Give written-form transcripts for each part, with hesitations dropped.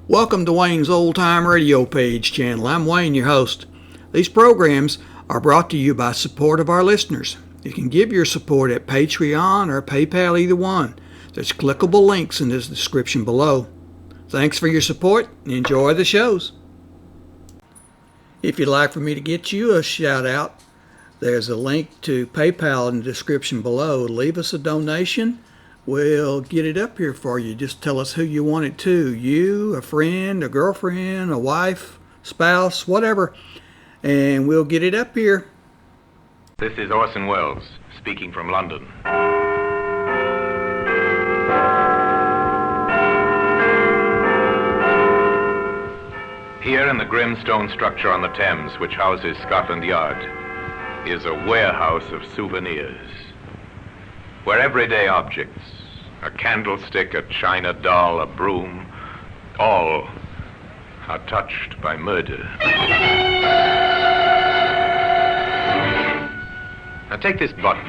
Welcome to Wayne's Old Time Radio Page channel. I'm Wayne, your host. These programs are brought to you by support of our listeners. You can give your support at Patreon or PayPal, either one. There's clickable links in the description below. Thanks for your support and enjoy the shows. If you'd like for me to get you a shout out, there's a link to PayPal in the description below. Leave us a donation. We'll get it up here for you. Just tell us who you want it to. You, a friend, a girlfriend, a wife, spouse, whatever. And we'll get it up here. This is Orson Welles, speaking from London. Here in the grim stone structure on the Thames, which houses Scotland Yard, is a warehouse of souvenirs, where everyday objects, a candlestick, a china doll, a broom, all are touched by murder. Now take this button,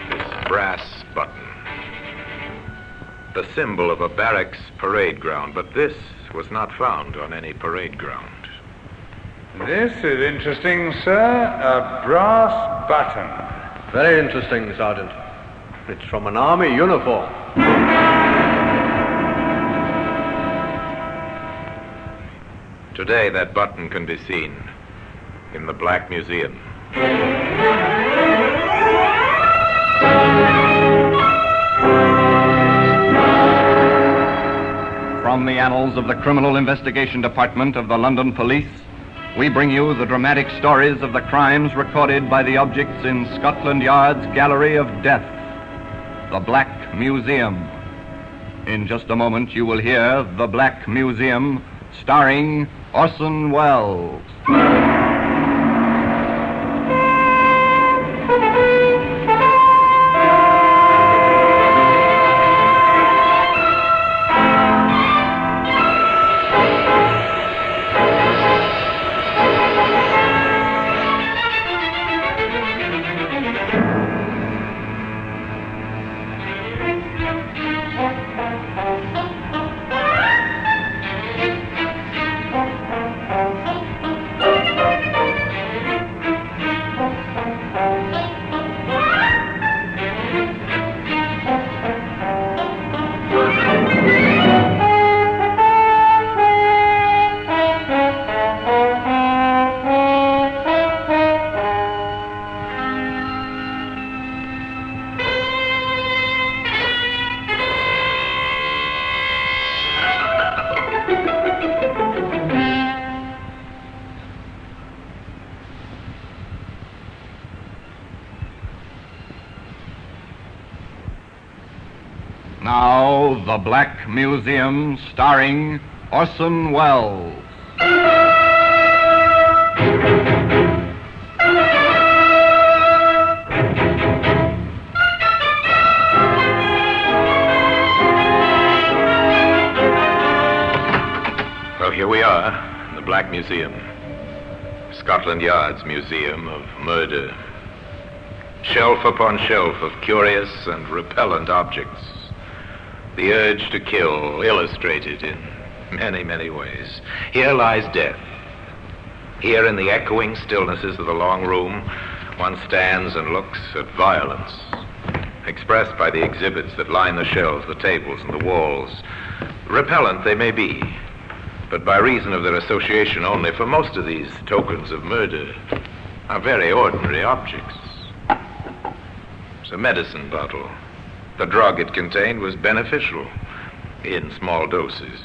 this brass button, the symbol of a barracks parade ground, but this was not found on any parade ground. This is interesting, sir. A brass button. Very interesting, Sergeant. It's from an army uniform. Today, that button can be seen in the Black Museum. From the annals of the Criminal Investigation Department of the London Police, we bring you the dramatic stories of the crimes recorded by the objects in Scotland Yard's Gallery of Death, the Black Museum. In just a moment, you will hear The Black Museum, starring Orson Welles. Now, The Black Museum, starring Orson Welles. Well, here we are, in the Black Museum, Scotland Yard's Museum of Murder. Shelf upon shelf of curious and repellent objects. The urge to kill, illustrated in many, many ways. Here lies death. Here in the echoing stillnesses of the long room, one stands and looks at violence, expressed by the exhibits that line the shelves, the tables, and the walls. Repellent they may be, but by reason of their association only, for most of these tokens of murder are very ordinary objects. It's a medicine bottle. The drug it contained was beneficial in small doses.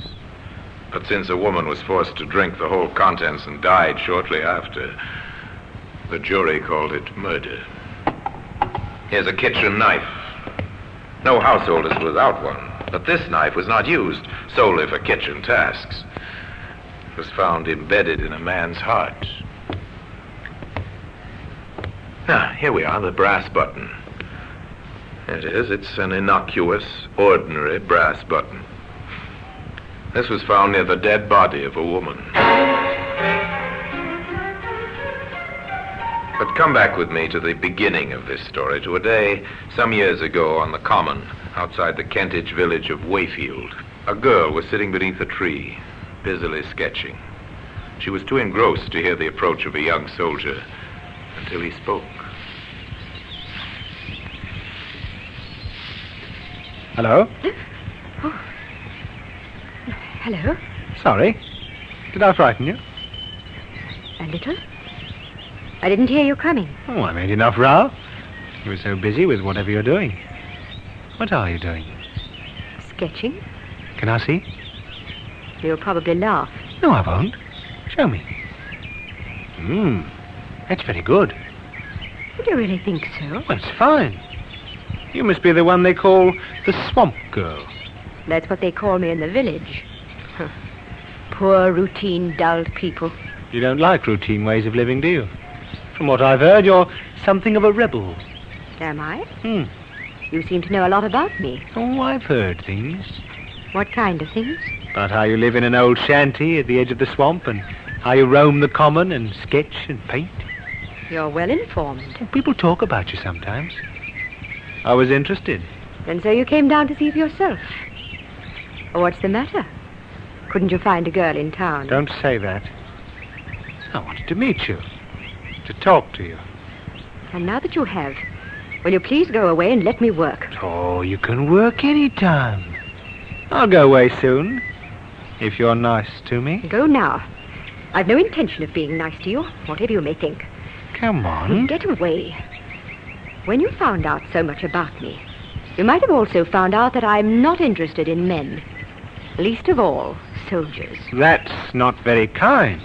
But since a woman was forced to drink the whole contents and died shortly after, the jury called it murder. Here's a kitchen knife. No household is without one, but this knife was not used solely for kitchen tasks. It was found embedded in a man's heart. Now, here we are, the brass button. It is. It's an innocuous, ordinary brass button. This was found near the dead body of a woman. But come back with me to the beginning of this story, to a day some years ago on the common outside the Kentish village of Wayfield. A girl was sitting beneath a tree, busily sketching. She was too engrossed to hear the approach of a young soldier until he spoke. Hello? Oh. Hello? Sorry. Did I frighten you? A little. I didn't hear you coming. Oh, I made enough row. You were so busy with whatever you're doing. What are you doing? Sketching? Can I see? You'll probably laugh. No, I won't. Show me. That's very good. Do you really think so? Well, it's fine. You must be the one they call the Swamp Girl. That's what they call me in the village. Huh. Poor, routine, dulled people. You don't like routine ways of living, do you? From what I've heard, you're something of a rebel. Am I? You seem to know a lot about me. Oh, I've heard things. What kind of things? About how you live in an old shanty at the edge of the swamp and how you roam the common and sketch and paint. You're well informed. Well, people talk about you sometimes. I was interested. And so you came down to see for yourself. What's the matter? Couldn't you find a girl in town? Don't say that. I wanted to meet you. To talk to you. And now that you have, will you please go away and let me work? Oh, you can work any time. I'll go away soon, if you're nice to me. Go now. I've no intention of being nice to you, whatever you may think. Come on. Get away. When you found out so much about me, you might have also found out that I'm not interested in men. Least of all, soldiers. That's not very kind.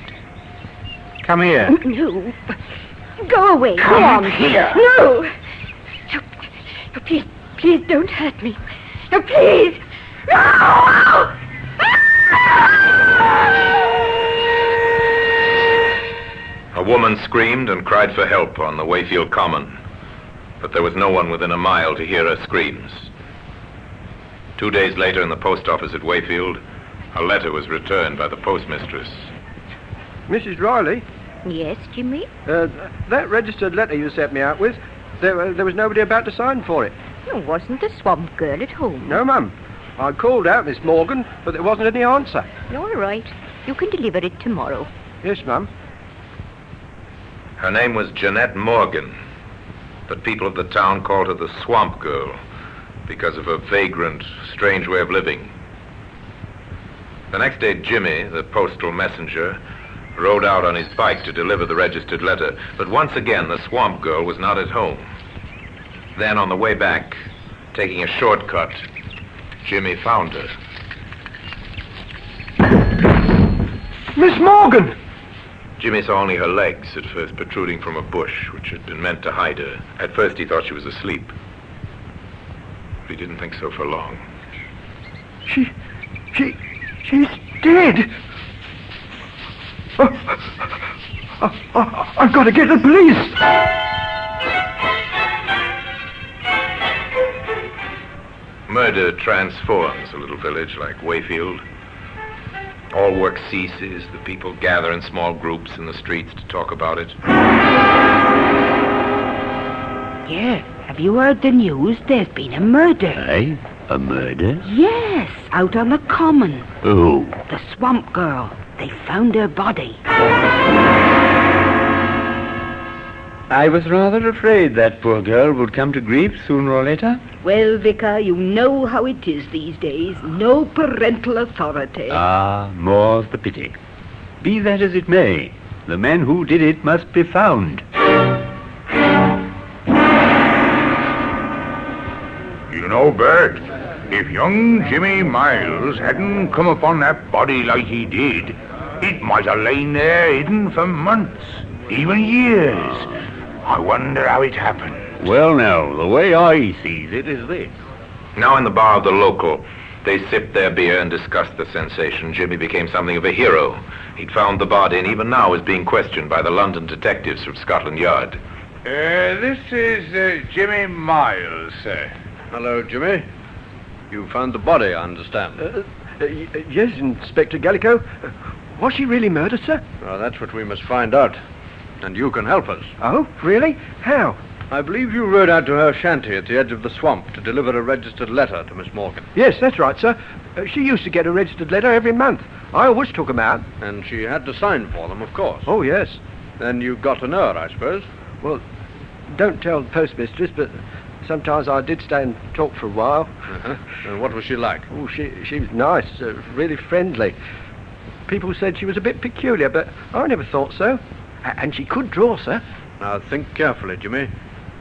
Come here. No. Go away. Come Go on. here. No. No, please, please don't hurt me. No, please. No! A woman screamed and cried for help on the Wayfield Common, but there was no one within a mile to hear her screams. 2 days later, in the post office at Wayfield, a letter was returned by the postmistress. Mrs. Riley, Yes, Jimmy? that registered letter you sent me out with, there was nobody about to sign for it. Wasn't the swamp girl at home? No, Mum. I called out Miss Morgan, but there wasn't any answer. All right. You can deliver it tomorrow. Yes, Mum. Her name was Jeanette Morgan, but people of the town called her the Swamp Girl because of her vagrant, strange way of living. The next day, Jimmy, the postal messenger, rode out on his bike to deliver the registered letter, but once again the Swamp Girl was not at home. Then, on the way back, taking a shortcut, Jimmy found her. Miss Morgan! Jimmy saw only her legs at first protruding from a bush, which had been meant to hide her. At first he thought she was asleep. But he didn't think so for long. She's dead. I've got to get the police. Murder transforms a little village like Wayfield. All work ceases. The people gather in small groups in the streets to talk about it. Yeah, have you heard the news? There's been a murder. Aye? A murder? Yes, out on the common. Who? The swamp girl. They found her body. I was rather afraid that poor girl would come to grief sooner or later. Well, Vicar, you know how it is these days. No parental authority. Ah, more's the pity. Be that as it may, the man who did it must be found. You know, Bert, if young Jimmy Miles hadn't come upon that body like he did, it might have lain there hidden for months, even years. I wonder how it happened. Well, now, the way I sees it is this. Now in the bar of the local, they sipped their beer and discussed the sensation. Jimmy became something of a hero. He'd found the body and even now is being questioned by the London detectives from Scotland Yard. This is Jimmy Miles, sir. Hello, Jimmy. You found the body, I understand. Yes, Inspector Gallico. Was she really murdered, sir? Well, that's what we must find out. And you can help us. Oh, really? How? I believe you rode out to her shanty at the edge of the swamp to deliver a registered letter to Miss Morgan. Yes, that's right, sir. She used to get a registered letter every month. I always took 'em out. And she had to sign for them, of course. Oh, yes. Then you got to know her, I suppose. Well, don't tell the postmistress, but sometimes I did stay and talk for a while. Uh-huh. And what was she like? Oh, she was nice, really friendly. People said she was a bit peculiar, but I never thought so. And she could draw, sir. Now, think carefully, Jimmy.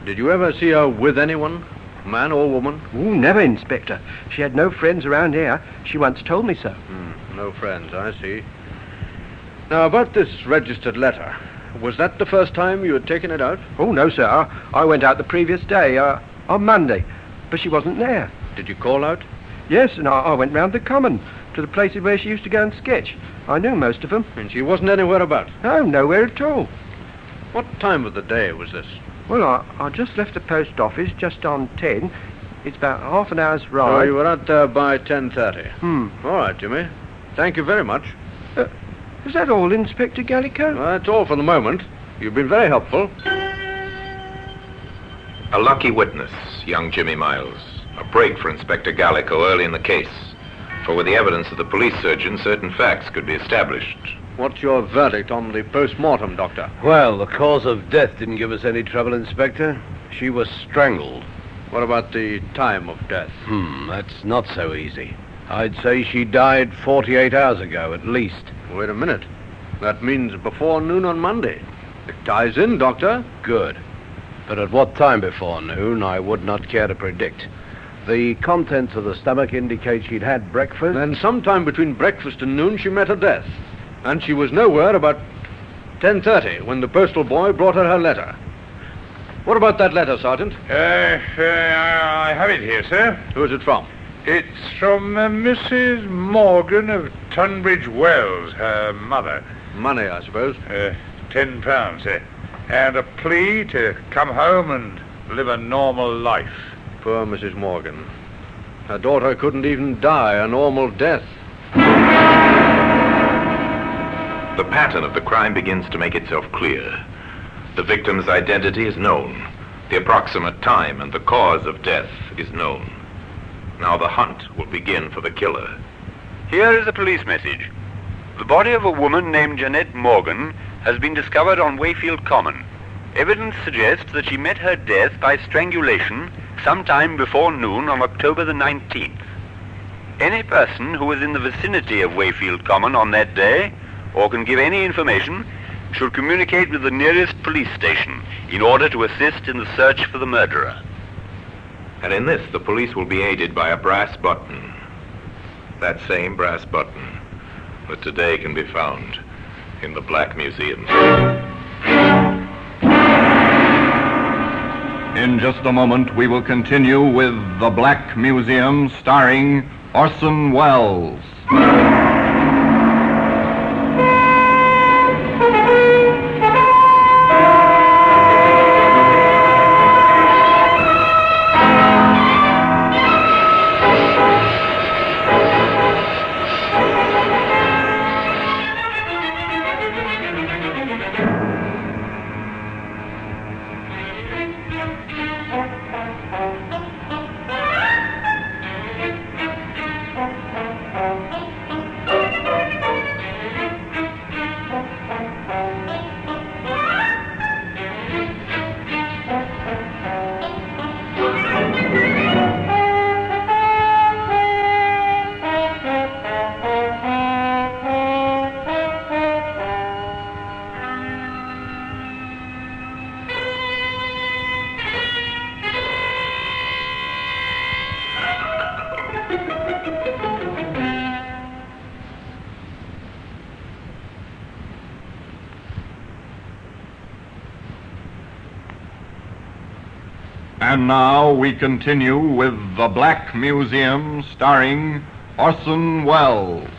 Did you ever see her with anyone? Man or woman? Oh, never, Inspector. She had no friends around here. She once told me so. No friends, I see. Now, about this registered letter, was that the first time you had taken it out? Oh, no, sir. I went out the previous day, on Monday, but she wasn't there. Did you call out? Yes, and I went round the common, to the places where she used to go and sketch. I knew most of them. And she wasn't anywhere about? No, nowhere at all. What time of the day was this? Well, I just left the post office just on 10. It's about half an hour's ride. So you were out there by 10:30? All right, Jimmy. Thank you very much. Is that all, Inspector Gallico? That's all for the moment. You've been very helpful. A lucky witness, young Jimmy Miles. A break for Inspector Gallico early in the case. For with the evidence of the police surgeon, certain facts could be established. What's your verdict on the post-mortem, Doctor? Well, the cause of death didn't give us any trouble, Inspector. She was strangled. What about the time of death? That's not so easy. I'd say she died 48 hours ago, at least. Wait a minute. That means before noon on Monday. It ties in, Doctor. Good. But at what time before noon, I would not care to predict. The contents of the stomach indicate she'd had breakfast. Then sometime between breakfast and noon, she met her death. And she was nowhere about 10:30 when the postal boy brought her letter. What about that letter, Sergeant? I have it here, sir. Who is it from? It's from Mrs. Morgan of Tunbridge Wells, her mother. Money, I suppose. £10, sir. And a plea to come home and live a normal life. Poor Mrs. Morgan. Her daughter couldn't even die a normal death. The pattern of the crime begins to make itself clear. The victim's identity is known. The approximate time and the cause of death is known. Now the hunt will begin for the killer. Here is a police message. The body of a woman named Jeanette Morgan has been discovered on Wayfield Common. Evidence suggests that she met her death by strangulation sometime before noon on October the 19th. Any person who was in the vicinity of Wayfield Common on that day, or can give any information, should communicate with the nearest police station in order to assist in the search for the murderer. And in this, the police will be aided by a brass button. That same brass button that today can be found in the Black Museum. In just a moment, we will continue with The Black Museum, starring Orson Welles. And now we continue with The Black Museum, starring Orson Welles.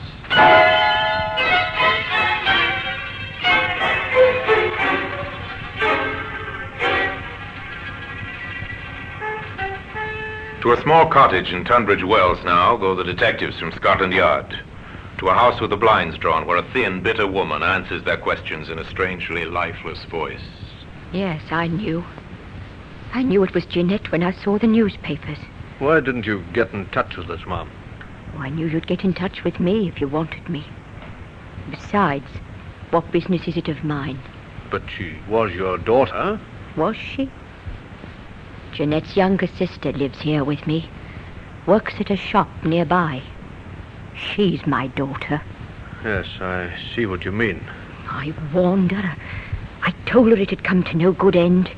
To a small cottage in Tunbridge Wells now go the detectives from Scotland Yard. To a house with the blinds drawn where a thin, bitter woman answers their questions in a strangely lifeless voice. Yes, I knew. I knew it was Jeanette when I saw the newspapers. Why didn't you get in touch with us, Mom? Oh, I knew you'd get in touch with me if you wanted me. Besides, what business is it of mine? But she was your daughter. Was she? Jeanette's younger sister lives here with me. Works at a shop nearby. She's my daughter. Yes, I see what you mean. I warned her. I told her it had come to no good end,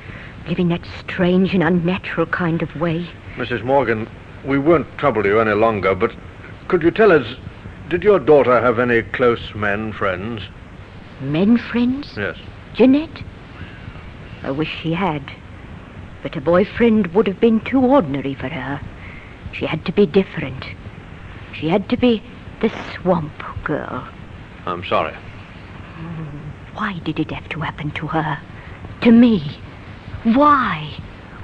living that strange and unnatural kind of way. Mrs. Morgan, we won't trouble you any longer, but could you tell us, did your daughter have any close men friends? Men friends? Yes. Jeanette? I wish she had. But a boyfriend would have been too ordinary for her. She had to be different. She had to be the swamp girl. I'm sorry. Why did it have to happen to her? To me? Why?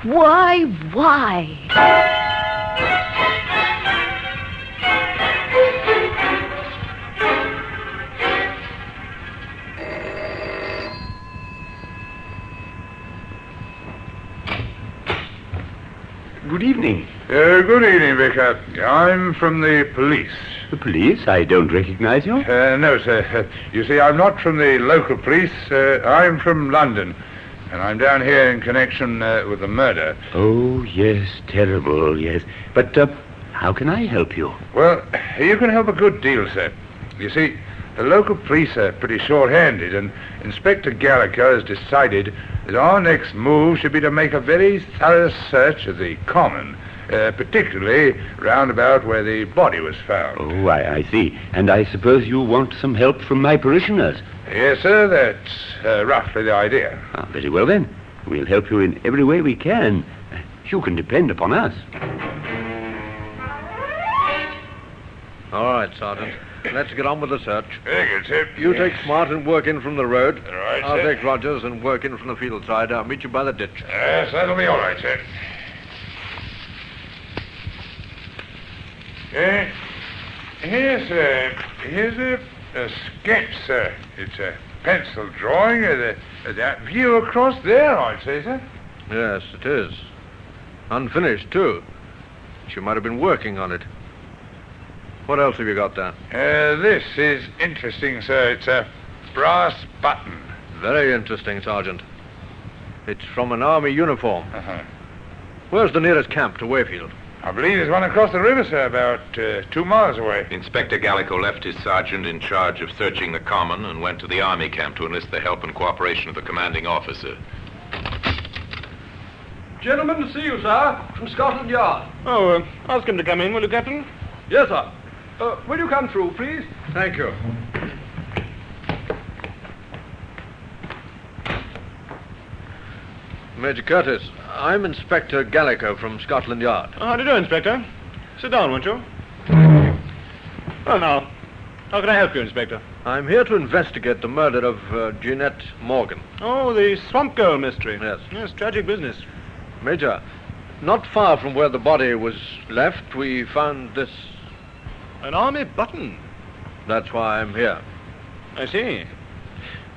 Why? Good evening. Good evening, Vicar. I'm from the police. The police? I don't recognize you. No, sir. You see, I'm not from the local police. I'm from London. And I'm down here in connection with the murder. Oh, yes, terrible, yes. But how can I help you? Well, you can help a good deal, sir. You see, the local police are pretty short-handed, and Inspector Gallagher has decided that our next move should be to make a very thorough search of the common, particularly round about where the body was found. Oh, I see. And I suppose you want some help from my parishioners? Yes, sir, that's roughly the idea. Ah, very well, then. We'll help you in every way we can. You can depend upon us. All right, Sergeant. Let's get on with the search. Very good, sir. You take Smart and work in from the road. All right, I'll sir. take Rogers and work in from the field side. I'll meet you by the ditch. Yes, that'll be all right, sir. Here's a sketch, sir. It's a pencil drawing of that view across there, I'd say, sir. Yes, it is. Unfinished, too. She might have been working on it. What else have you got there? This is interesting, sir. It's a brass button. Very interesting, Sergeant. It's from an army uniform. Uh-huh. Where's the nearest camp to Wayfield? I believe there's one across the river, sir, about 2 miles away. Inspector Gallico left his sergeant in charge of searching the common and went to the army camp to enlist the help and cooperation of the commanding officer. Gentlemen to see you, sir, from Scotland Yard. Oh, ask him to come in, will you, Captain? Yes, sir. Will you come through, please? Thank you. Major Curtis, I'm Inspector Gallico from Scotland Yard. How do you do, Inspector? Sit down, won't you? Well, now, how can I help you, Inspector? I'm here to investigate the murder of Jeanette Morgan. Oh, the Swamp Girl mystery. Yes. Yes, tragic business. Major, not far from where the body was left, we found this. An army button. That's why I'm here. I see.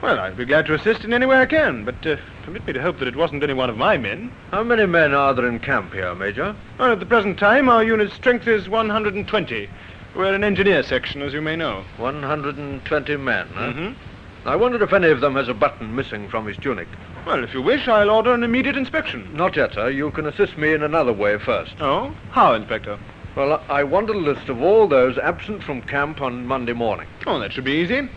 Well, I'd be glad to assist in any way I can, but permit me to hope that it wasn't any one of my men. How many men are there in camp here, Major? Well, at the present time, our unit's strength is 120. We're an engineer section, as you may know. 120 men, huh? Mm-hmm. I wondered if any of them has a button missing from his tunic. Well, if you wish, I'll order an immediate inspection. Not yet, sir. You can assist me in another way first. Oh? How, Inspector? Well, I want a list of all those absent from camp on Monday morning. Oh, that should be easy.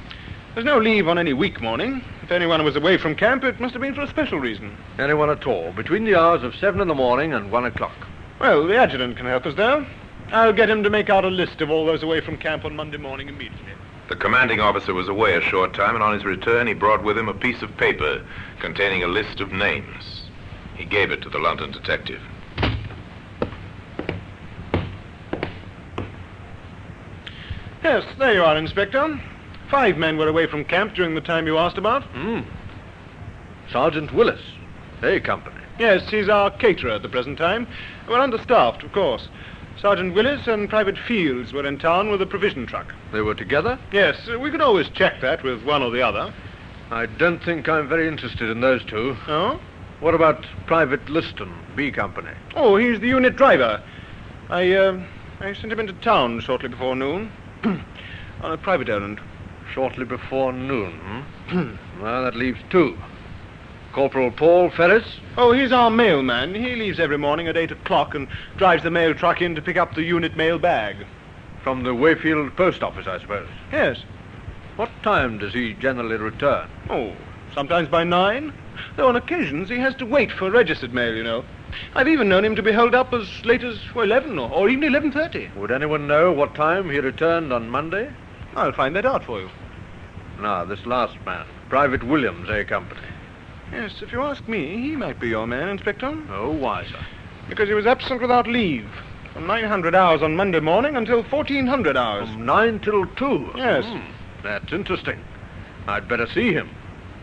There's no leave on any week morning. If anyone was away from camp, it must have been for a special reason. Anyone at all, between the hours of 7 in the morning and 1 o'clock. Well, the adjutant can help us there. I'll get him to make out a list of all those away from camp on Monday morning immediately. The commanding officer was away a short time, and on his return he brought with him a piece of paper containing a list of names. He gave it to the London detective. Yes, there you are, Inspector. 5 men were away from camp during the time you asked about. Sergeant Willis, A Company. Yes, he's our caterer at the present time. We're understaffed, of course. Sergeant Willis and Private Fields were in town with a provision truck. They were together? Yes, we could always check that with one or the other. I don't think I'm very interested in those two. Oh? What about Private Liston, B Company? Oh, he's the unit driver. I sent him into town shortly before noon. On a private errand. Shortly before noon, Well, that leaves two. Corporal Paul Ferris? Oh, he's our mailman. He leaves every morning at 8 o'clock and drives the mail truck in to pick up the unit mail bag. From the Wayfield post office, I suppose. Yes. What time does he generally return? Oh, sometimes by 9. Though on occasions he has to wait for registered mail, you know. I've even known him to be held up as late as 11 or even 11:30. Would anyone know what time he returned on Monday? I'll find that out for you. Now, this last man, Private Williams, A Company. Yes, if you ask me, he might be your man, Inspector. Oh, why, sir? Because he was absent without leave. From 900 hours on Monday morning until 1400 hours. From 9 till 2? Yes. That's interesting. I'd better see him.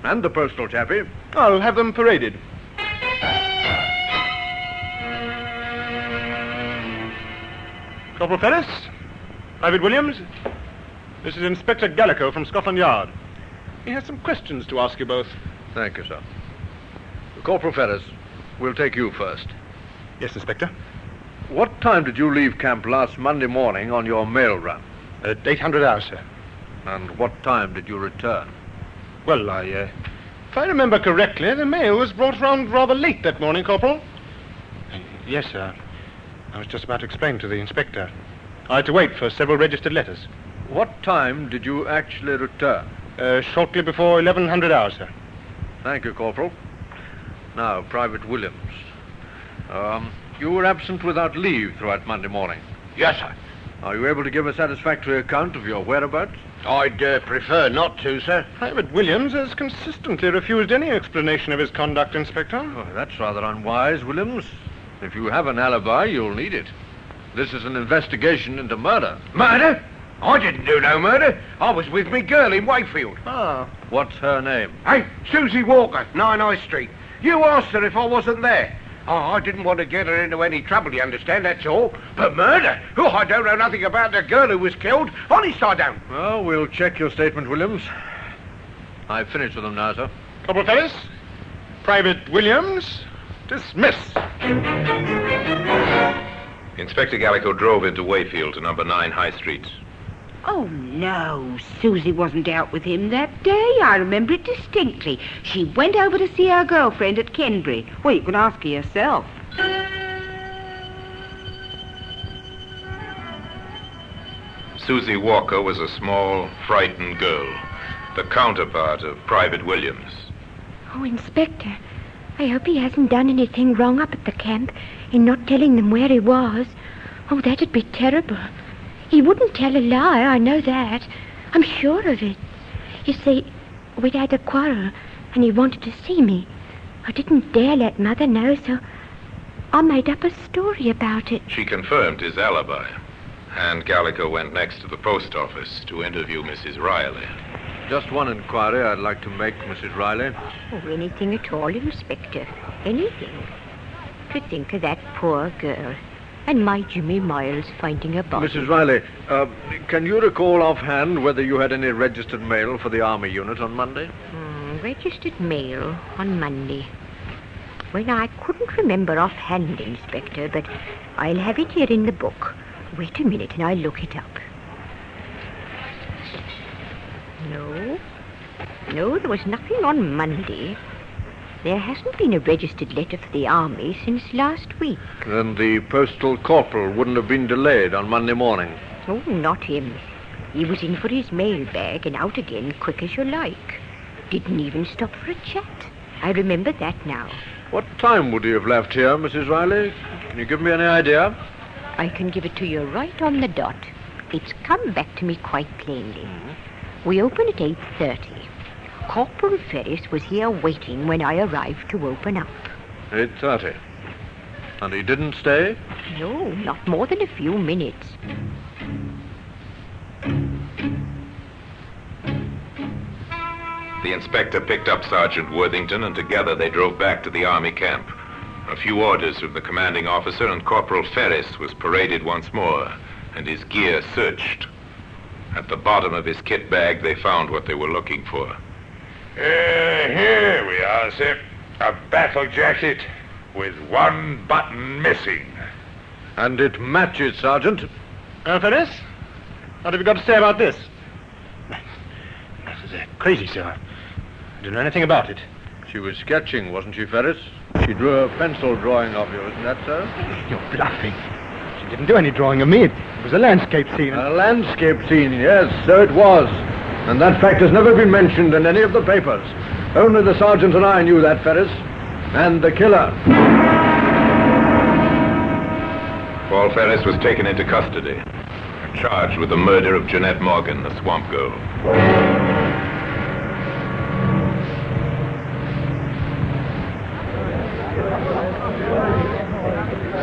And the postal chappie. I'll have them paraded. Corporal Ferris, Private Williams, this is Inspector Gallico from Scotland Yard. He has some questions to ask you both. Thank you, sir. Corporal Ferris, we'll take you first. Yes, Inspector. What time did you leave camp last Monday morning on your mail run? At 800 hours, sir. And what time did you return? Well, if I remember correctly, the mail was brought round rather late that morning, Corporal. Yes, sir. I was just about to explain to the inspector. I had to wait for several registered letters. What time did you actually return? Shortly before 1100 hours, sir. Thank you, Corporal. Now, Private Williams. You were absent without leave throughout Monday morning. Yes, sir. Are you able to give a satisfactory account of your whereabouts? I'd prefer not to, sir. Private Williams has consistently refused any explanation of his conduct, Inspector. Oh, that's rather unwise, Williams. If you have an alibi, you'll need it. This is an investigation into murder. Murder? I didn't do no murder. I was with me girl in Wayfield. Ah. What's her name? Hey, Susie Walker, 9 High Street. You asked her if I wasn't there. Oh, I didn't want to get her into any trouble, you understand, that's all. But murder? Oh, I don't know nothing about the girl who was killed. Honest, I don't. Well, we'll check your statement, Williams. I've finished with them now, sir. Corporal Ferris, Private Williams, dismiss. Inspector Gallico drove into Wayfield to number 9 High Street. Oh, no. Susie wasn't out with him that day. I remember it distinctly. She went over to see her girlfriend at Kenbury. Well, you can ask her yourself. Susie Walker was a small, frightened girl, the counterpart of Private Williams. Oh, Inspector, I hope he hasn't done anything wrong up at the camp in not telling them where he was. Oh, that'd be terrible. He wouldn't tell a lie, I know that. I'm sure of it. You see, we'd had a quarrel, and he wanted to see me. I didn't dare let Mother know, so I made up a story about it. She confirmed his alibi, and Gallico went next to the post office to interview Mrs. Riley. Just one inquiry I'd like to make, Mrs. Riley. Oh, anything at all, Inspector. Anything. To think of that poor girl. And my Jimmy Miles finding her body. Mrs. Riley, can you recall offhand whether you had any registered mail for the Army unit on Monday? Registered mail on Monday. Well, I couldn't remember offhand, Inspector, but I'll have it here in the book. Wait a minute and I'll look it up. No, there was nothing on Monday. There hasn't been a registered letter for the Army since last week. Then the postal corporal wouldn't have been delayed on Monday morning? Oh, not him. He was in for his mail bag and out again quick as you like. Didn't even stop for a chat. I remember that now. What time would he have left here, Mrs. Riley? Can you give me any idea? I can give it to you right on the dot. It's come back to me quite plainly. We open at 8:30. Corporal Ferris was here waiting when I arrived to open up. 8:30. And he didn't stay? No, not more than a few minutes. The inspector picked up Sergeant Worthington, and together they drove back to the Army camp. A few orders from the commanding officer, and Corporal Ferris was paraded once more, and his gear searched. At the bottom of his kit bag, they found what they were looking for. Here we are, sir. A battle jacket with one button missing. And it matches, Sergeant. Ferris? What have you got to say about this? This is crazy, sir. I don't know anything about it. She was sketching, wasn't she, Ferris? She drew a pencil drawing of you, isn't that so? You're bluffing. She didn't do any drawing of me. It was a landscape scene. A landscape scene, yes, so it was. And that fact has never been mentioned in any of the papers. Only the sergeant and I knew that, Ferris. And the killer. Paul Ferris was taken into custody, charged with the murder of Jeanette Morgan, the swamp girl.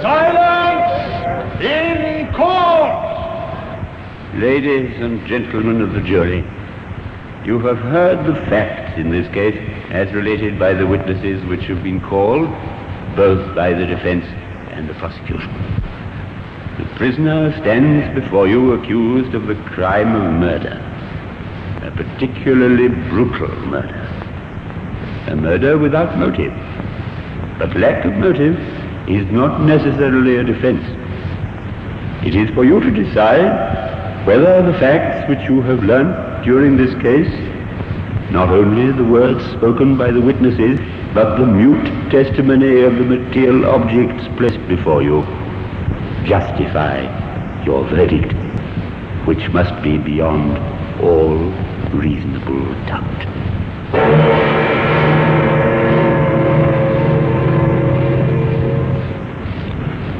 Silence in court! Ladies and gentlemen of the jury, you have heard the facts in this case as related by the witnesses which have been called, both by the defense and the prosecution. The prisoner stands before you accused of the crime of murder, a particularly brutal murder, a murder without motive. But lack of motive is not necessarily a defense. It is for you to decide whether the facts which you have learnt during this case, not only the words spoken by the witnesses, but the mute testimony of the material objects placed before you, justify your verdict, which must be beyond all reasonable doubt.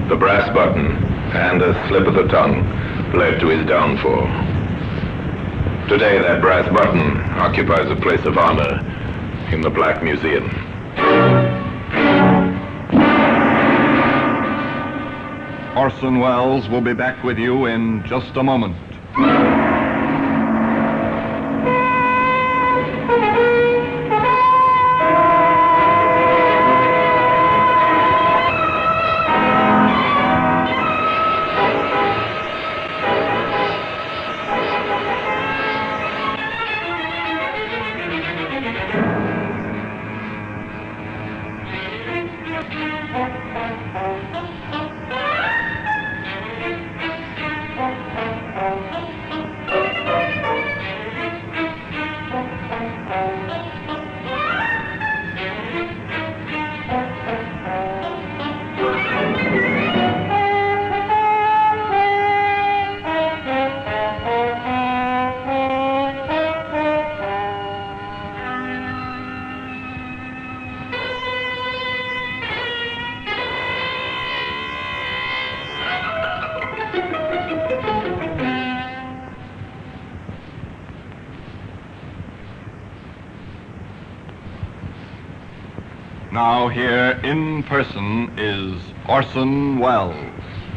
The brass button and a slip of the tongue led to his downfall. Today, that brass button occupies a place of honor in the Black Museum. Orson Welles will be back with you in just a moment. Now here in person is Orson Welles.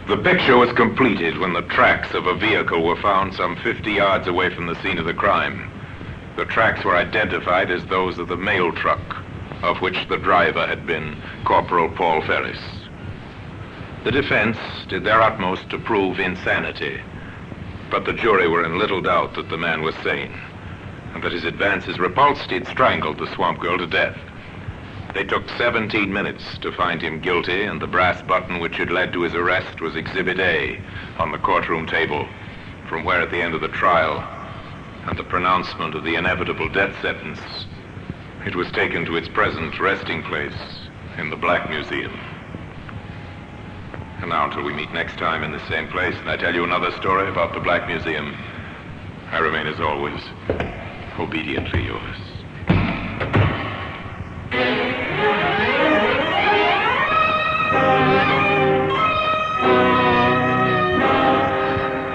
The picture was completed when the tracks of a vehicle were found some 50 yards away from the scene of the crime. The tracks were identified as those of the mail truck, of which the driver had been Corporal Paul Ferris. The defense did their utmost to prove insanity, but the jury were in little doubt that the man was sane, and that his advances repulsed, he'd strangled the swamp girl to death. They took 17 minutes to find him guilty, and the brass button which had led to his arrest was Exhibit A on the courtroom table, from where at the end of the trial and the pronouncement of the inevitable death sentence, it was taken to its present resting place in the Black Museum. And now until we meet next time in the same place and I tell you another story about the Black Museum, I remain as always, obediently yours.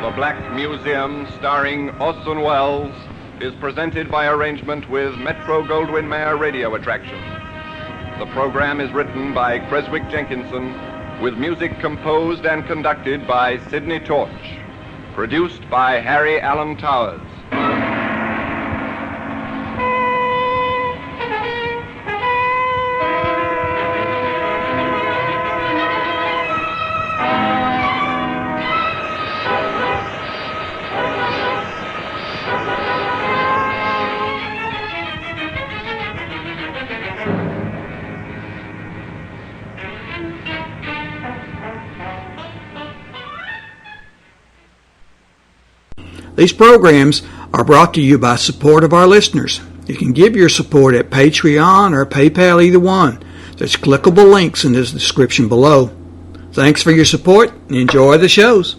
The Black Museum, starring Orson Welles, is presented by arrangement with Metro-Goldwyn-Mayer Radio Attraction. The program is written by Creswick Jenkinson, with music composed and conducted by Sidney Torch. Produced by Harry Allen Towers. These programs are brought to you by support of our listeners. You can give your support at Patreon or PayPal, either one. There's clickable links in the description below. Thanks for your support and enjoy the shows.